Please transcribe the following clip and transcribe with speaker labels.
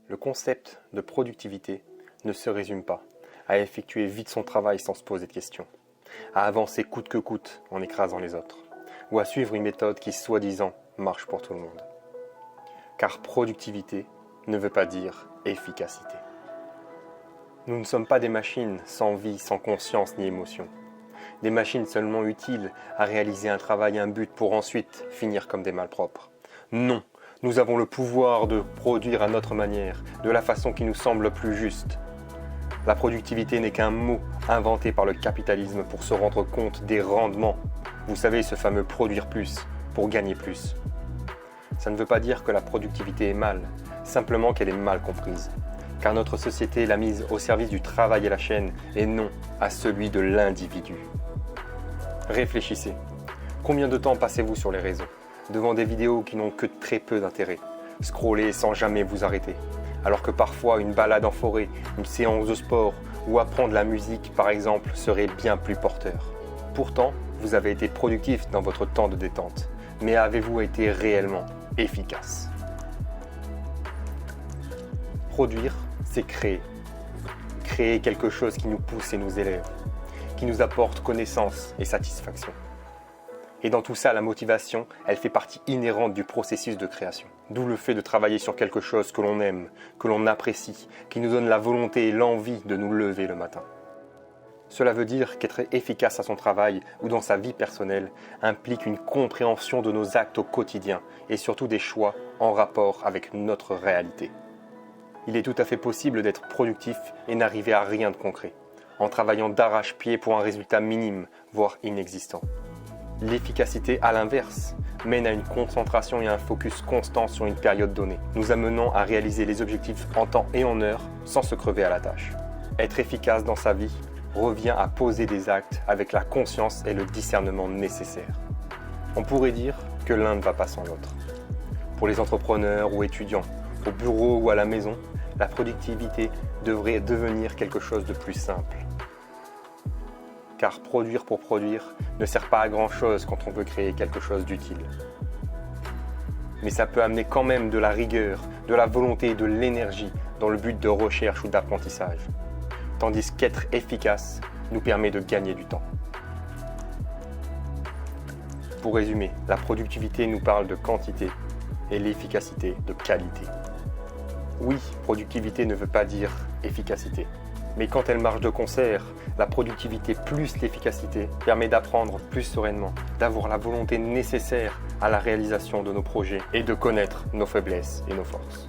Speaker 1: Le concept de productivité ne se résume pas à effectuer vite son travail sans se poser de questions, à avancer coûte que coûte en écrasant les autres, ou à suivre une méthode qui, soi-disant, marche pour tout le monde. Car productivité ne veut pas dire efficacité. Nous ne sommes pas des machines sans vie, sans conscience ni émotion. Des machines seulement utiles à réaliser un travail, un but pour ensuite finir comme des malpropres. Non, nous avons le pouvoir de produire à notre manière, de la façon qui nous semble plus juste. La productivité n'est qu'un mot inventé par le capitalisme pour se rendre compte des rendements. Vous savez, ce fameux produire plus pour gagner plus. Ça ne veut pas dire que la productivité est mal, simplement qu'elle est mal comprise. Car notre société l'a mise au service du travail et la chaîne, et non à celui de l'individu. Réfléchissez. Combien de temps passez-vous sur les réseaux, devant des vidéos qui n'ont que très peu d'intérêt, scroller sans jamais vous arrêter, alors que parfois une balade en forêt, une séance de sport ou apprendre la musique par exemple serait bien plus porteur. Pourtant, vous avez été productif dans votre temps de détente, mais avez-vous été réellement efficace? Produire, c'est créer. Créer quelque chose qui nous pousse et nous élève, qui nous apporte connaissance et satisfaction. Et dans tout ça, la motivation, elle fait partie inhérente du processus de création. D'où le fait de travailler sur quelque chose que l'on aime, que l'on apprécie, qui nous donne la volonté et l'envie de nous lever le matin. Cela veut dire qu'être efficace à son travail ou dans sa vie personnelle implique une compréhension de nos actes au quotidien et surtout des choix en rapport avec notre réalité. Il est tout à fait possible d'être productif et n'arriver à rien de concret, en travaillant d'arrache-pied pour un résultat minime, voire inexistant. L'efficacité, à l'inverse, mène à une concentration et à un focus constant sur une période donnée, nous amenant à réaliser les objectifs en temps et en heure sans se crever à la tâche. Être efficace dans sa vie revient à poser des actes avec la conscience et le discernement nécessaires. On pourrait dire que l'un ne va pas sans l'autre. Pour les entrepreneurs ou étudiants, au bureau ou à la maison, la productivité devrait devenir quelque chose de plus simple. Car produire pour produire ne sert pas à grand chose quand on veut créer quelque chose d'utile. Mais ça peut amener quand même de la rigueur, de la volonté et de l'énergie dans le but de recherche ou d'apprentissage. Tandis qu'être efficace nous permet de gagner du temps. Pour résumer, la productivité nous parle de quantité et l'efficacité de qualité. Oui, productivité ne veut pas dire efficacité. Mais quand elle marche de concert, la productivité plus l'efficacité permet d'apprendre plus sereinement, d'avoir la volonté nécessaire à la réalisation de nos projets et de connaître nos faiblesses et nos forces.